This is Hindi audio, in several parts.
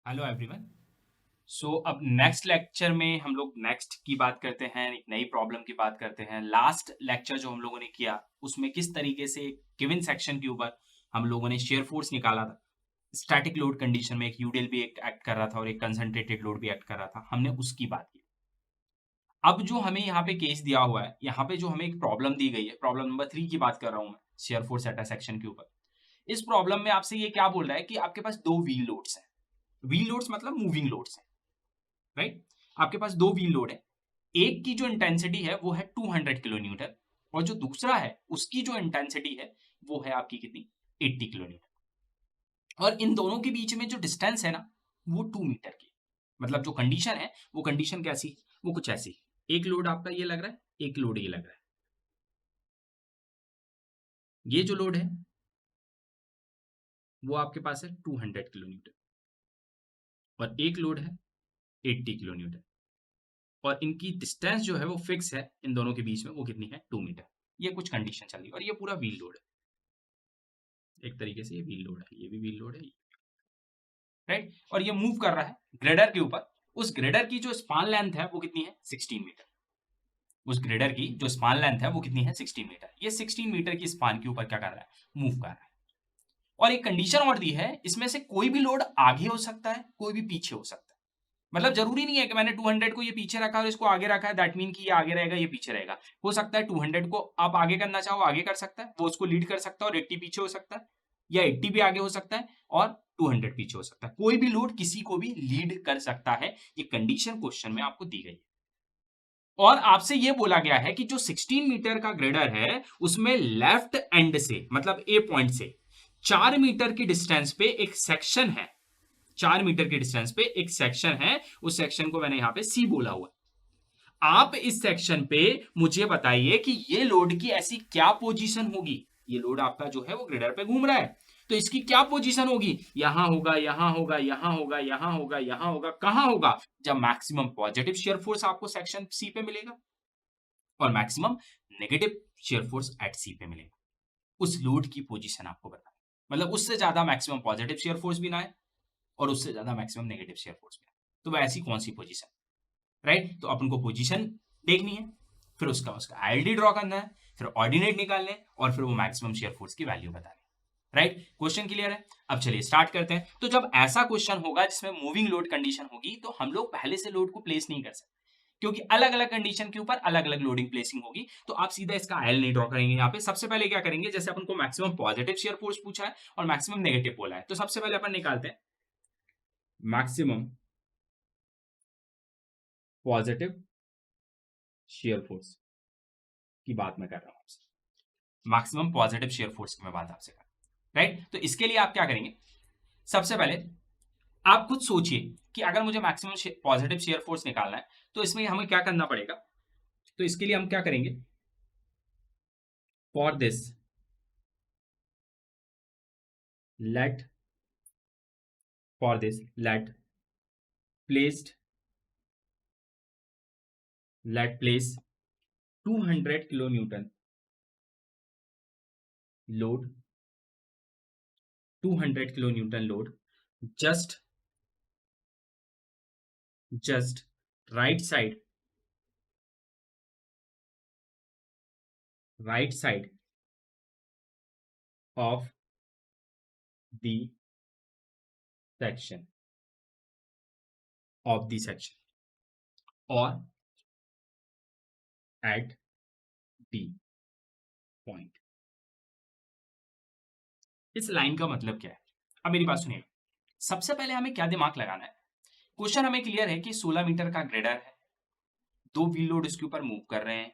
Hello everyone. अब नेक्स्ट लेक्चर में हम लोग नेक्स्ट की बात करते हैं, एक नई प्रॉब्लम की बात करते हैं। लास्ट लेक्चर जो हम लोगों ने किया उसमें किस तरीके से गिवन सेक्शन के ऊपर हम लोगों ने शेयर फोर्स निकाला था। स्टैटिक लोड कंडीशन में एक यूडीएल भी एक एक्ट कर रहा था और एक कंसंट्रेटेड लोड भी एक्ट कर रहा था, हमने उसकी बात की। अब जो हमें यहाँ पे केस दिया हुआ है, यहाँ पे जो हमें एक प्रॉब्लम दी गई है, प्रॉब्लम नंबर 3 की बात कर रहा हूँ मैं, share force at a section के ऊपर। इस प्रॉब्लम में आपसे ये क्या बोल रहा है कि आपके पास दो व्हील लोड्स हैं। व्हील लोड्स मतलब मूविंग लोड्स हैं, राइट। आपके पास दो व्हील लोड है, एक की जो इंटेंसिटी है वो है 200 किलो न्यूटन और जो दूसरा है उसकी जो इंटेंसिटी है वो है आपकी कितनी, 80 किलो न्यूटन। और इन दोनों के बीच में जो डिस्टेंस है ना वो 2 मीटर की। मतलब जो कंडीशन है वो कंडीशन कैसी, वो कुछ ऐसी, एक लोड आपका ये लग रहा है, एक लोड ये लग रहा है। ये जो लोड है वो आपके पास है 200 किलो न्यूटन और एक लोड है 80 किलो न्यूटन और इनकी डिस्टेंस जो है वो फिक्स है इन दोनों के बीच में, वो कितनी है, 2 मीटर। ये कुछ कंडीशन चल रही है और ये पूरा व्हील लोड है। एक तरीके से ये व्हील लोड है, ये भी व्हील लोड है, राइट। और ये मूव कर रहा है ग्रेडर के ऊपर। उस ग्रेडर की जो स्पान लेंथ है वो कितनी है, 16 मीटर। उस ग्रेडर की जो स्पान लेंथ है वो कितनी है, 16 मीटर। ये 16 मीटर की स्पान के ऊपर क्या कर रहा है, मूव कर रहा है। और एक कंडीशन और दी है, इसमें से कोई भी लोड आगे हो सकता है, कोई भी पीछे हो सकता है। मतलब जरूरी नहीं है कि मैंने 200 को ये पीछे रखा और इसको आगे रखा है, दैट मीन कि ये आगे रहेगा ये पीछे रहेगा। हो सकता है 200 को आप आगे करना चाहो आगे कर सकता है, वो उसको लीड कर सकता है और 80 पीछे हो सकता है, या 80 भी आगे हो सकता है और 200 पीछे हो सकता है। कोई भी लोड किसी को भी लीड कर सकता है, ये कंडीशन क्वेश्चन में आपको दी गई है। और आपसे ये बोला गया है कि जो 16 मीटर का ग्रेडर है उसमें लेफ्ट एंड से, मतलब ए पॉइंट से 4 मीटर की डिस्टेंस पे एक सेक्शन है। 4 मीटर की डिस्टेंस पे एक सेक्शन है, उस सेक्शन को मैंने यहां पे सी बोला हुआ है। आप इस सेक्शन पे मुझे बताइए कि ये लोड की ऐसी क्या पोजीशन होगी। ये लोड आपका जो है वो ग्रेडर पे घूम रहा है, तो इसकी क्या पोजीशन होगी, यहां होगा, यहां होगा, यहां होगा, यहां होगा, यहां होगा, कहां होगा, जब मैक्सिमम पॉजिटिव शेयर फोर्स आपको सेक्शन सी पे मिलेगा और maximum negative shear force at C पे मिलेगा। उस लोड की पोजीशन आपको बताना, मतलब उससे ज्यादा मैक्सिमम पॉजिटिव शेयर फोर्स भी ना है और उससे ज्यादा मैक्सिमम नेगेटिव शेयर फोर्स भी ना है। तो वह ऐसी कौन सी पोजीशन, राइट। तो अपन को पोजीशन देखनी है, फिर उसका उसका आईएलडी ड्रॉ करना है, फिर ऑर्डिनेट निकालने और फिर वो मैक्सिमम शेयर फोर्स की वैल्यू बतानी, राइट। क्वेश्चन क्लियर है। अब चलिए स्टार्ट करते हैं। तो जब ऐसा क्वेश्चन होगा जिसमें मूविंग लोड कंडीशन होगी तो हम लोग पहले से लोड को प्लेस नहीं कर सकते, क्योंकि अलग अलग कंडीशन के ऊपर अलग अलग लोडिंग प्लेसिंग होगी। तो आप सीधा इसका आयल नहीं ड्रॉ करेंगे। यहाँ पे सबसे पहले क्या करेंगे, जैसे अपन को मैक्सिमम पॉजिटिव शेयर फोर्स पूछा है और मैक्सिमम नेगेटिव बोला है, तो सबसे पहले अपन निकालते हैं मैक्सिमम पॉजिटिव शेयर फोर्स की बात मैं कर रहा हूं आपसे। मैक्सिमम पॉजिटिव शेयर फोर्स की मैं बात आपसे कर रहा हूं, राइट। तो इसके लिए आप क्या करेंगे, सबसे पहले आप खुद सोचिए कि अगर मुझे मैक्सिमम पॉजिटिव शेयर फोर्स निकालना है तो इसमें हमें क्या करना पड़ेगा। तो इसके लिए हम क्या करेंगे, for this let for this let placed let place 200 kilo newton load, 200 kilo newton load just just right side of the section और एट डी पॉइंट। इस लाइन का मतलब क्या है, अब मेरी बात सुनिए। सबसे पहले हमें क्या दिमाग लगाना है, क्वेश्चन हमें क्लियर है कि 16 मीटर का ग्रेडर है, दो व्हील लोड इसके ऊपर मूव कर रहे हैं,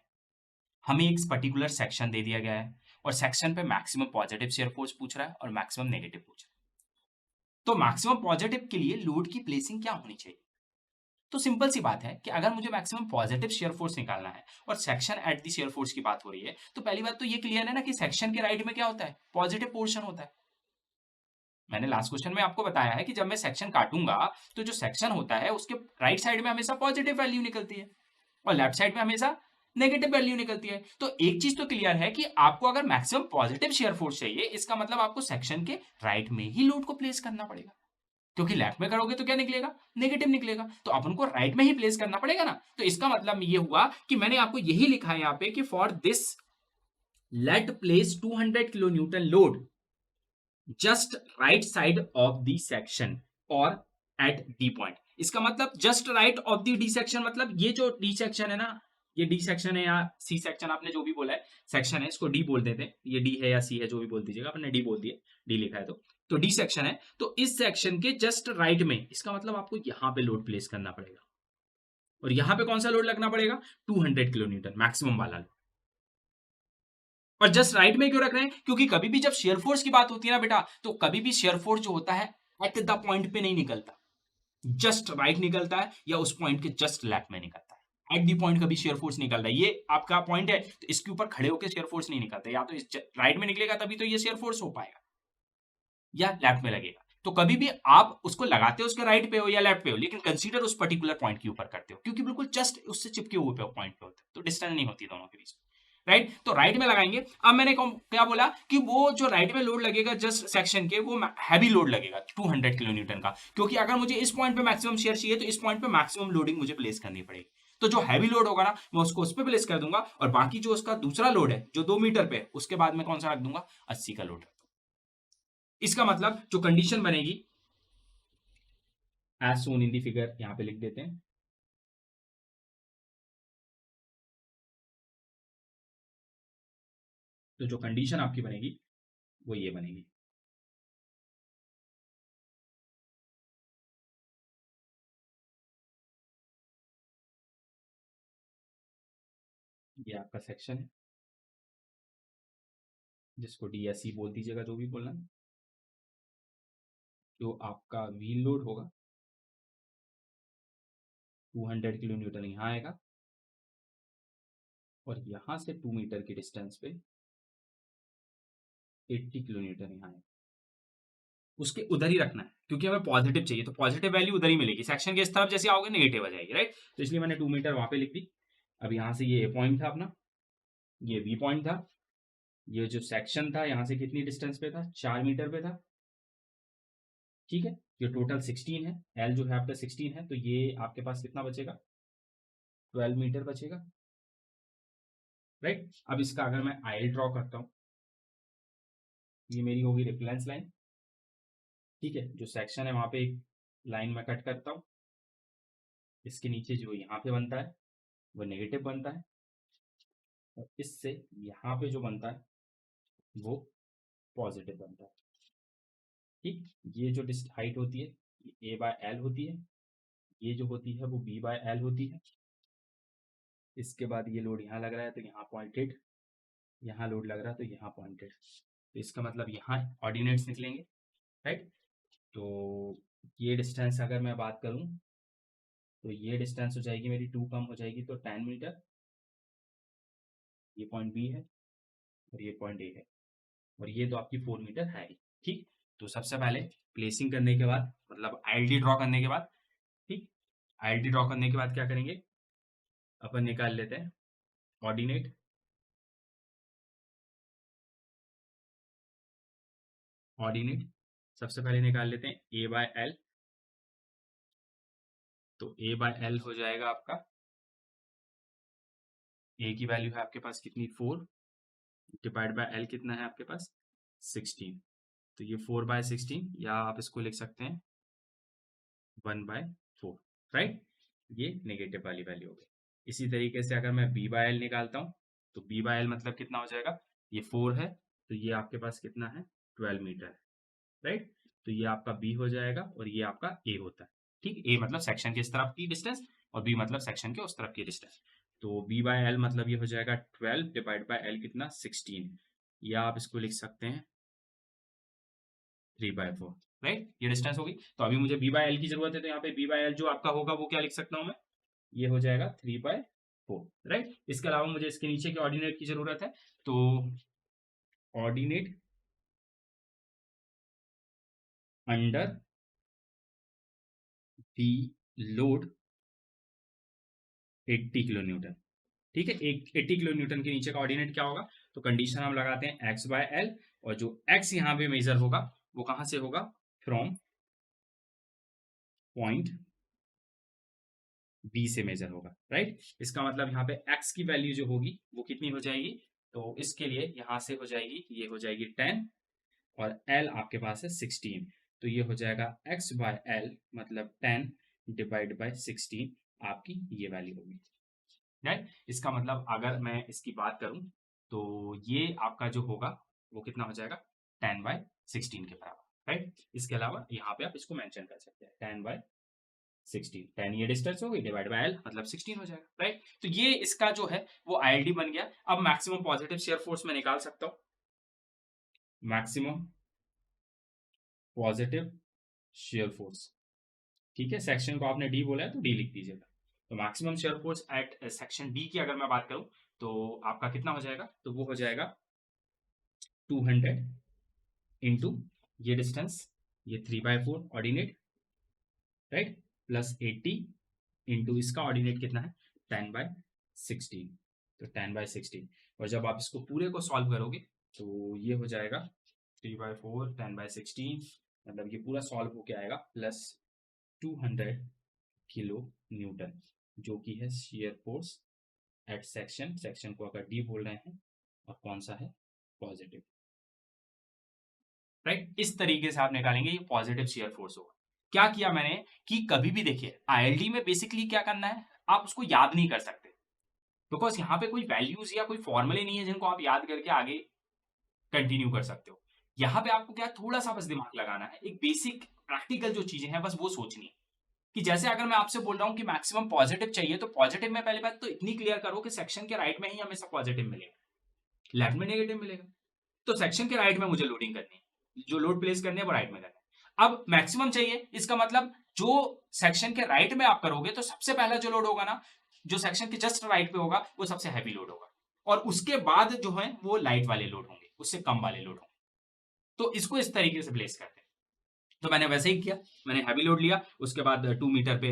हमें एक पर्टिकुलर सेक्शन दे दिया गया है और सेक्शन पे मैक्सिमम पॉजिटिव शेयर फोर्स पूछ रहा है और मैक्सिमम नेगेटिव पूछ रहा है। तो मैक्सिमम पॉजिटिव के लिए लोड की प्लेसिंग क्या होनी चाहिए। तो सिंपल सी बात है कि अगर मुझे मैक्सिमम पॉजिटिव शेयर फोर्स निकालना है और section at the shear force की बात हो रही है, तो पहली बात तो ये क्लियर है ना कि सेक्शन के राइट में क्या होता है, पॉजिटिव पोर्शन होता है। मैंने लास्ट क्वेश्चन में आपको बताया है कि जब मैं सेक्शन काटूंगा तो जो सेक्शन होता है उसके राइट साइड में हमेशा पॉजिटिव वैल्यू निकलती है और लेफ्ट साइड में हमेशा नेगेटिव वैल्यू निकलती है। तो एक चीज तो क्लियर है कि आपको अगर मैक्सिमम पॉजिटिव शेयर फोर्स चाहिए, इसका मतलब आपको सेक्शन के राइट में ही लोड को प्लेस करना पड़ेगा। क्योंकि लेफ्ट में करोगे तो क्या निकलेगा, नेगेटिव निकलेगा, तो अपन को राइट में ही प्लेस करना पड़ेगा ना। तो इसका मतलब ये हुआ कि मैंने आपको यही लिखा है यहाँ पे कि for this let place 200 kilo newton load just right side of the section और एट डी पॉइंट। इसका मतलब just right of the D section, मतलब ये जो डी सेक्शन है ना, ये डी सेक्शन है या सी सेक्शन, आपने जो भी बोला है सेक्शन है, इसको डी बोल देते हैं, ये डी है या सी है जो भी बोल दीजिएगा, आपने डी बोल दिया, डी लिखा है तो डी सेक्शन है, तो इस सेक्शन के जस्ट राइट में, इसका मतलब आपको यहां पे लोड प्लेस करना पड़ेगा। और यहां पे कौन सा लोड लगना पड़ेगा, 200 किलो न्यूटन मैक्सिमम वाला लोड। और जस्ट राइट में क्यों रख रहे हैं, क्योंकि कभी भी जब शेयर फोर्स की बात होती है ना बेटा, तो कभी भी शेयर फोर्स जो होता है एट द पॉइंट पे नहीं निकलता, जस्ट राइट निकलता है या उस पॉइंट के जस्ट लेफ्ट में निकलता है। एट दी पॉइंट कभी शेयर फोर्स निकलता है, ये आपका पॉइंट है, तो इसके ऊपर खड़े होकर शेयर फोर्स नहीं निकलता, या तो इस राइट में निकलेगा तभी तो ये शेयर फोर्स हो पाएगा, या लेफ्ट में लगेगा। तो कभी भी आप उसको लगाते हो उसके राइट पे हो या लेफ्ट पे हो, लेकिन कंसीडर उस पर्टिकुलर पॉइंट के ऊपर करते हो, क्योंकि बिल्कुल जस्ट उससे चिपके हुए पे पॉइंट पे होते हैं, तो डिस्टेंस नहीं होती दोनों के बीच, राइट। तो राइट में लगाएंगे। अब मैंने क्या बोला कि वो जो राइट में लोड लगेगा जस्ट सेक्शन के, वो हैवी लोड लगेगा 200 किलो न्यूटन का, क्योंकि अगर मुझे इस पॉइंट पे मैक्सिमम शेयर चाहिए तो इस पॉइंट पे मैक्सिमम लोडिंग मुझे प्लेस करनी पड़ेगी। तो जो हैवी लोड होगा ना, मैं उसको उस पर प्लेस कर दूंगा, और बाकी जो उसका दूसरा लोड है जो 2 मीटर पे, उसके बाद में कौन सा रख दूंगा, 80 का लोड। इसका मतलब जो कंडीशन बनेगी एज सोन इन दी फिगर, यहां पे लिख देते हैं। तो जो कंडीशन आपकी बनेगी वो ये बनेगी, ये आपका सेक्शन है जिसको डी या सी बोल दीजिएगा, जो भी बोलना। जो आपका व्हील लोड होगा 200 किलो न्यूटन यहाँ आएगा, और यहाँ से 2 मीटर की डिस्टेंस पे 80 किलो न्यूटन यहाँ आएगा। उसके उधर ही रखना है, क्योंकि हमें पॉजिटिव चाहिए, तो पॉजिटिव वैल्यू उधर ही मिलेगी, सेक्शन के इस तरफ जैसे आओगे नेगेटिव आ जाएगी, राइट। तो इसलिए मैंने 2 मीटर वहां पे लिख दी। अब यहाँ से ये ए पॉइंट था अपना, ये बी पॉइंट था, ये जो सेक्शन था यहाँ से कितनी डिस्टेंस पे था, 4 मीटर पे था, ठीक है। ये टोटल 16 है, एल जो है आपका 16 है, तो ये आपके पास कितना बचेगा, 12 मीटर बचेगा, राइट। अब इसका अगर मैं आई ड्रॉ करता हूँ, ये मेरी होगी रिफरेंस लाइन, ठीक है। जो सेक्शन है वहां पे एक लाइन में कट करता हूँ, इसके नीचे जो यहाँ पे बनता है वो नेगेटिव बनता है, और इससे यहाँ पे जो बनता है वो पॉजिटिव बनता है, ठीक। ये जो हाइट होती है ये A/L होती है, ये जो होती है वो B/L होती है। इसके बाद ये लोड यहाँ लग रहा है तो यहाँ पॉइंटेड, यहाँ लोड लग रहा है तो यहाँ पॉइंटेड, तो इसका मतलब यहाँ ऑर्डिनेट्स निकलेंगे, राइट। तो ये डिस्टेंस अगर मैं बात करूँ तो ये डिस्टेंस हो जाएगी मेरी 2 कम हो जाएगी तो 10 मीटर, ये पॉइंट बी है और ये पॉइंट ए है, और ये तो आपकी 4 मीटर है ही, ठीक। तो सबसे पहले प्लेसिंग करने के बाद, मतलब आईएलडी ड्रॉ करने के बाद, ठीक, आईएलडी ड्रॉ करने के बाद क्या करेंगे, अपन निकाल लेते हैं ऑर्डिनेट, ऑर्डिनेट सबसे पहले निकाल लेते हैं A/L, तो A/L हो जाएगा आपका, ए की वैल्यू है आपके पास कितनी, 4, डिवाइड बाय एल कितना है आपके पास, 16, तो ये 4/16, या आप इसको लिख सकते हैं 1/4, राइट। ये नेगेटिव वाली वैल्यू हो गई। इसी तरीके से अगर मैं B/L निकालता हूँ, तो B/L मतलब कितना हो जाएगा, ये 4 है, तो ये आपके पास कितना है, 12 मीटर है, राइट। तो ये आपका B हो जाएगा और ये आपका A होता है, ठीक। A मतलब सेक्शन के इस तरफ की डिस्टेंस, और B मतलब सेक्शन के उस तरफ की डिस्टेंस। तो B/L मतलब ये हो जाएगा 12 डिवाइड बाय L कितना, 16, या आप इसको लिख सकते हैं 3/4, राइट। ये डिस्टेंस होगी। तो अभी मुझे B/L की जरूरत है, तो यहाँ पे B/L जो आपका होगा वो क्या लिख सकता हूँ मैं, ये हो जाएगा 3/4, राइट। इसके अलावा मुझे इसके नीचे के ऑर्डिनेट की जरूरत है, तो ordinate under the load 80 kilo Newton, ठीक है। एक 80 किलो न्यूटन के नीचे का ऑर्डिनेट क्या होगा, तो कंडीशन हम लगाते हैं x/L, और जो x यहाँ पे मेजर होगा वो कहाँ से होगा, फ्रॉम पॉइंट बी से मेजर होगा, राइट। इसका मतलब यहाँ पे x की वैल्यू जो होगी वो कितनी हो जाएगी, तो इसके लिए यहाँ से हो जाएगी, ये हो जाएगी 10 और L आपके पास है 16, तो ये हो जाएगा x बाय L मतलब 10 डिवाइड बाय 16 आपकी ये वैल्यू होगी, राइट। इसका मतलब अगर मैं इसकी बात करूं तो ये आपका जो होगा वो कितना हो जाएगा 10 बाय 16 के बराबर, राइट। इसके अलावा यहाँ पे आप इसको मेंशन कर सकते हैं 10 बाय 16, 10 ये डिस्टेंस होगी डिवाइड बाय L मतलब 16 हो जाएगा, राइट। तो ये इसका जो है वो ILD बन गया। अब मैक्सिमम पॉजिटिव शेयर फोर्स में निकाल सकता हूँ, मैक्सिमम पॉजिटिव शेयर फोर्स, ठीक है। सेक्शन को आपने डी बोला है तो डी लिख दीजिएगा। तो maximum share force eight section D की अगर मैं बात करूं तो आपका कितना हो जाएगा, तो वो हो जाएगा 200 इंटू ये डिस्टेंस, ये 3/4 ऑर्डिनेट, राइट, प्लस 80 इंटू इसका ऑर्डिनेट कितना है 10/16, तो 10/16। और जब आप इसको पूरे को सॉल्व करोगे तो ये हो जाएगा 3/4 10/16, मतलब ये पूरा सॉल्व होके आएगा प्लस 200 किलो न्यूटन, जो कि है share force eight section, section को अगर डी बोल रहे हैं और कौन सा है पॉजिटिव, राइट। इस तरीके से आप निकालेंगे, ये पॉजिटिव शेयर फोर्स होगा। क्या किया मैंने कि कभी भी देखिए ILD में बेसिकली क्या करना है, आप उसको याद नहीं कर सकते बिकॉज यहाँ पे कोई वैल्यूज या कोई फॉर्मूले नहीं है जिनको आप याद करके आगे कंटिन्यू कर सकते हो। यहाँ पे आपको क्या थोड़ा सा बस दिमाग लगाना है, एक बेसिक प्रैक्टिकल जो चीजें हैं बस वो सोचनी है। कि जैसे अगर मैं आपसे बोल रहा हूँ कि मैक्सिमम पॉजिटिव चाहिए तो पॉजिटिव में पहले बात तो इतनी क्लियर करो कि सेक्शन के राइट में ही हमेशा पॉजिटिव मिलेगा, लेफ्ट में नेगेटिव मिलेगा। तो सेक्शन के राइट में मुझे लोडिंग करनी है, जो लोड प्लेस करनी है वो राइट में करना है। अब मैक्सिमम चाहिए, इसका मतलब जो सेक्शन के राइट में आप करोगे तो सबसे पहला जो लोड होगा ना, जो सेक्शन के जस्ट राइट पे होगा वो सबसे हैवी लोड होगा, और उसके बाद जो है वो लाइट वाले लोड होंगे, उससे कम वाले लोड होंगे। तो इसको इस तरीके से प्लेस करते हैं। तो मैंने वैसे ही किया, मैंने हैवी लोड लिया, उसके बाद 2 मीटर पे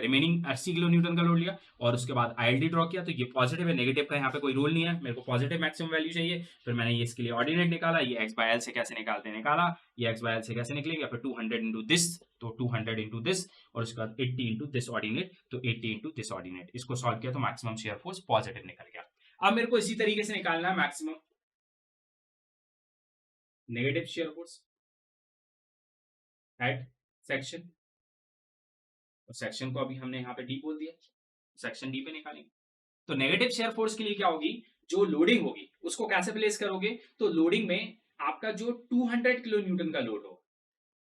रिमेनिंग 80 किलो न्यूटन का लोड लिया, और उसके बाद ILD ड्रॉ किया। तो ये पॉजिटिव है, नेगेटिव का यहाँ पे कोई रोल नहीं है, मेरे को पॉजिटिव मैक्सिमम वैल्यू चाहिए। फिर मैंने ये इसके लिए ऑर्डिनेट निकाला, ये x/L से कैसे निकालते हैं निकाला, ये x/L से कैसे निकलेगा, फिर 200 इंटू दिस, तो 200 इंटू दिस, और उसके बाद 80 इंटू दिस ऑर्डिनेट, तो 80 इंटू दिस ऑर्डिनेट, इसको सॉल्व किया तो मैक्सिमम शेयर फोर्स पॉजिटिव निकल गया। अब मेरे को इसी तरीके से निकालना है maximum negative shear force eight section, और सेक्शन को अभी हमने यहाँ पे डी बोल दिया, सेक्शन डी पे निकालेंगे। तो नेगेटिव शेयर फोर्स के लिए क्या होगी, जो लोडिंग होगी उसको कैसे प्लेस करोगे, तो लोडिंग में आपका जो 200 किलो न्यूटन का लोड हो,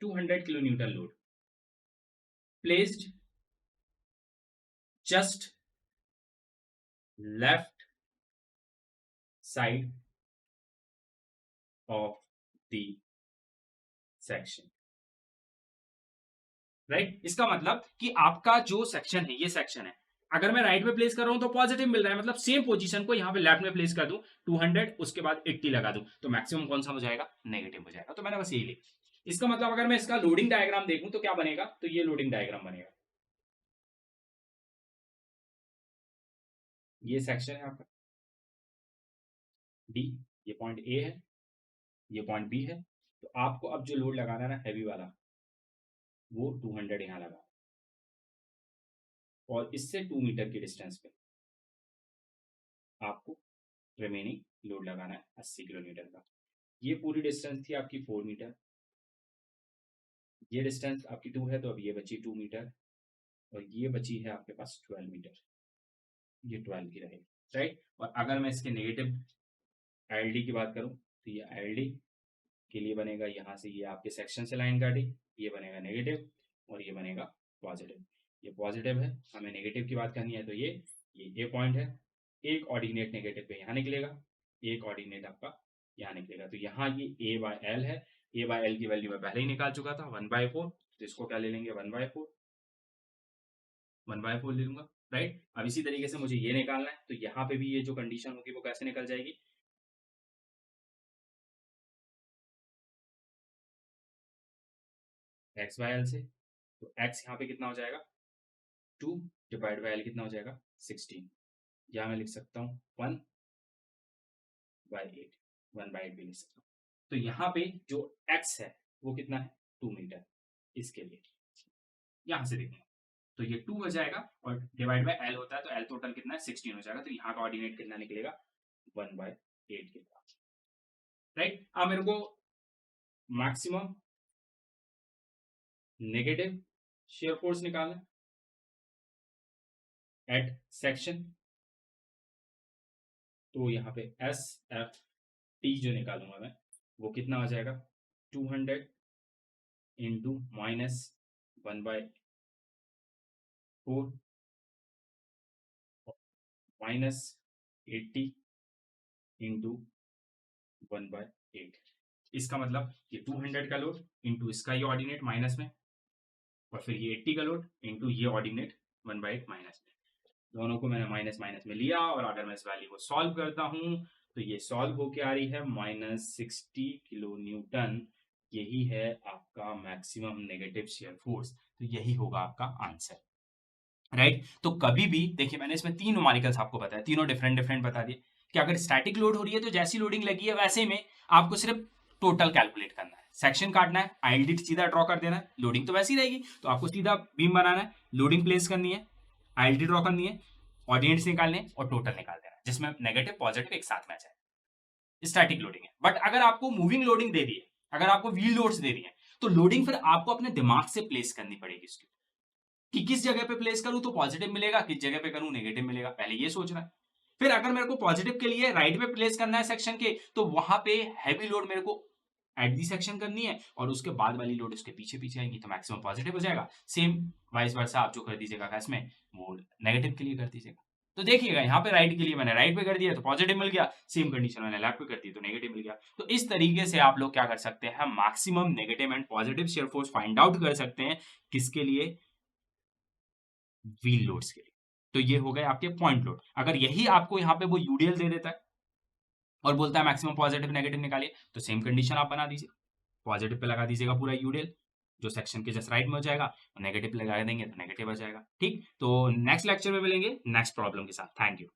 200 kilo newton load placed just left side of the section, right. इसका मतलब कि आपका जो सेक्शन है, ये सेक्शन है, अगर मैं राइट में प्लेस कर रहा हूं तो पॉजिटिव मिल रहा है, मतलब सेम पोजीशन को यहाँ पे लेफ्ट में प्लेस कर दूं 200, उसके बाद 80 लगा दूं तो मैक्सिमम कौन सा हो जाएगा, नेगेटिव हो जाएगा। तो मैंने बस यही लिखा। इसका मतलब अगर मैं इसका लोडिंग डायग्राम देखूं तो क्या बनेगा, तो ये लोडिंग डायग्राम बनेगा, ये सेक्शन है आपका डी, ये पॉइंट ए है, ये पॉइंट बी है। तो आपको अब जो लोड लगाना है ना हैवी वाला, वो 200 यहाँ लगा, और इससे 2 मीटर की डिस्टेंस पे आपको रिमेनिंग लोड लगाना है 80 किलो न्यूटन का। ये पूरी डिस्टेंस थी आपकी 4 मीटर, ये डिस्टेंस आपकी 2 है, तो अब ये बची 2 मीटर, और ये बची है आपके पास 12 मीटर, ये 12 की रहेगी, राइट। और अगर मैं इसके नेगेटिव ILD की बात करूं तो ये ILD के लिए बनेगा, यहाँ से ये आपके सेक्शन से लाइन काटी, ये बनेगा नेगेटिव और ये बनेगा पॉजिटिव। ये पॉजिटिव है, हमें नेगेटिव की बात करनी है, तो ये पॉइंट है, एक ऑर्डिनेट नेगेटिव पे यहाँ निकलेगा, एक ऑर्डिनेट आपका यहाँ निकलेगा। तो यहाँ ये A/L है, A/L की वैल्यू मैं पहले ही निकाल चुका था 1/4, तो इसको क्या ले लेंगे 1/4, 1/4 ले लूंगा, राइट। अब इसी तरीके से मुझे ये निकालना है, तो यहाँ पे भी ये जो कंडीशन होगी वो कैसे निकल जाएगी, x/L से, तो x यहाँ पे कितना हो जाएगा 2 डिवाइड बाई L कितना हो जाएगा 16, या मैं लिख सकता हूँ 1/8, 1/8 भी लिख सकता हूँ। तो यहाँ पे जो x है वो कितना है 2 मीटर, इसके लिए यहाँ से देखेंगे तो ये 2 हो जाएगा और डिवाइड बाय एल होता है, तो एल टोटल कितना है 16 हो जाएगा, तो यहाँ का ऑर्डिनेट कितना निकलेगा 1/8 के पास, राइट। अब मेरे को मैक्सिमम नेगेटिव शेयर फोर्स निकालना है एट सेक्शन, तो यहाँ पे एस एफ टी जो निकालूंगा मैं वो कितना हो जाएगा 200 इंटू -1/4 -80 इंटू 1/8। इसका मतलब ये 200 का लोड इंटू इसका ये ऑर्डिनेट माइनस में, और फिर ये 80 का लोड इंटू ये ऑर्डिनेट 1/8 माइनस में। दोनों को मैंने माइनस माइनस में लिया, और अगर मैं इस वैल्यू को सॉल्व करता हूं तो ये सॉल्व होके आ रही है -60 किलो न्यूटन। यही है आपका मैक्सिमम नेगेटिव शेयर फोर्स, तो यही होगा आपका आंसर, राइट। तो कभी भी देखिए, मैंने इसमें 3 न्यूमेरिकल्स आपको बताया, तीनों डिफरेंट डिफरेंट बता दिए कि अगर स्टैटिक लोड हो रही है तो जैसी लोडिंग लगी है वैसे में आपको सिर्फ टोटल कैलकुलेट करना है, सेक्शन काटना है, आईएलडी सीधा ड्रॉ कर देना है, लोडिंग तो वैसी रहेगी, तो आपको सीधा बीम बनाना है, लोडिंग प्लेस करनी है, आईएलडी ड्रॉ करनी है, ऑर्डिनेट्स निकालने और टोटल निकाल देना है, जिसमें नेगेटिव पॉजिटिव एक साथ में आ जाए। स्टैटिक लोडिंग है। बट अगर आपको मूविंग लोडिंग दे दी है, अगर आपको व्हील लोड्स दे दी है, तो लोडिंग फिर आपको अपने दिमाग से प्लेस करनी पड़ेगी इसकी, कि किस जगह पे प्लेस करूं तो पॉजिटिव मिलेगा, किस जगह पे करूं नेगेटिव मिलेगा, पहले ये सोचना है। फिर अगर मेरे को पॉजिटिव के लिए राइट पे प्लेस करना है सेक्शन के, तो वहां पे हैवी लोड मेरे को एट दी सेक्शन करनी है, और उसके बाद वाली लोड उसके पीछे पीछे आएगी, तो मैक्सिमम पॉजिटिव हो जाएगा। सेम वाइस वर्सा आप जो कर दीजिएगा इसमें, वो नेगेटिव के लिए कर दीजिएगा। तो देखिएगा यहाँ पे राइट के लिए मैंने राइट पे कर दिया तो पॉजिटिव मिल गया, सेम कंडीशन मैंने लेफ्ट पे कर दी तो नेगेटिव मिल गया। तो इस तरीके से आप लोग क्या कर सकते हैं, maximum negative and positive shear force find out कर सकते हैं, किसके लिए, व्हील लोड्स के लिए। तो ये हो गए आपके पॉइंट लोड। अगर यही आपको यहाँ पे वो यूडीएल दे देता है और बोलता है मैक्सिमम पॉजिटिव नेगेटिव निकालिए, तो सेम कंडीशन आप बना दीजिए, पॉजिटिव पे लगा दीजिएगा पूरा यूडीएल जो सेक्शन के जस्ट राइट में हो जाएगा, और नेगेटिव लगा देंगे तो नेगेटिव आ जाएगा। ठीक, तो नेक्स्ट लेक्चर में मिलेंगे नेक्स्ट प्रॉब्लम के साथ। Thank you.